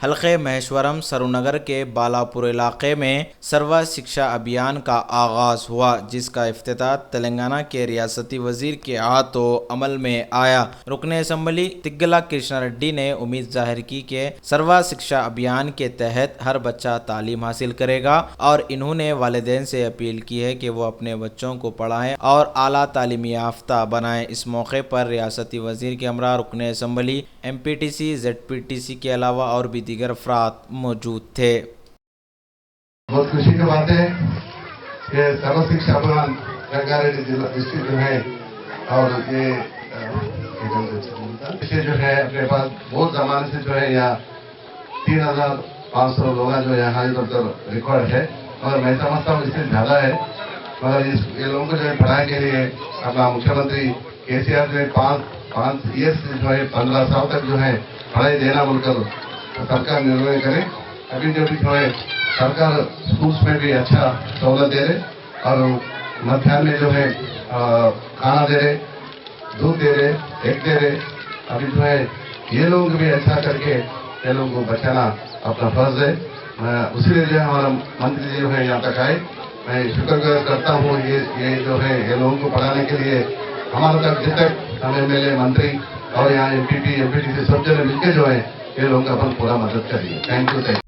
हल्के महेश्वरम सरुनगर के बालापुर इलाके में सर्व शिक्षा अभियान का आगाज हुआ, जिसका इफ्तिताह तेलंगाना के रियासती वजीर के हाथों अमल में आया। रुकन असम्बली तिग्गला कृष्णा रेड्डी ने उम्मीद जाहिर की कि सर्व शिक्षा अभियान के तहत हर बच्चा तालीम हासिल करेगा और इन्होंने वालिदैन से अपील की है कि वो अपने बच्चों को पढ़ाएं और आला तालीमी याफ्ता बनाएं। इस मौके पर रियासती वजीर के हमरा रुकन असम्बली MPTC ZPTC के अलावा और भी दीगर अफराद मौजूद थे। बहुत खुशी की बात है कि सर्व शिक्षा अभियान रंगारेड्डी जिला डिस्ट्रिक्ट जो है और ये इसे जो है अपने पास बहुत जमाने से जो है यहाँ 3,500 लोग जो यहाँ रिकॉर्ड है, और मैं समझता हूँ इससे ज्यादा है। मगर ये लोगों को जो है पढ़ाई के लिए अपना मुख्यमंत्री KCR जो है 5 ईयर्स जो है 15 साल तक जो है पढ़ाई देना बोलकर सरकार निर्णय करे। अभी जो है सरकार स्कूल्स में भी अच्छा सहूलत दे रहे और मध्याह्न में जो है खाना दे रहे, दूध दे रहे, एग दे रहे। अभी जो है ये लोग भी अच्छा करके ये लोगों को बचाना अपना फर्ज है। उसीलिए जो है हमारा मंत्री जी जो है यहाँ तक आए, मैं शुक्र करता हूँ। ये जो है ये लोगों को पढ़ाने के लिए हमारे तक जिस तक MLA मंत्री और यहाँ MPTC सब जने मिलकर जो है ये लोगों का अपन पूरा मदद करिए। Thank you.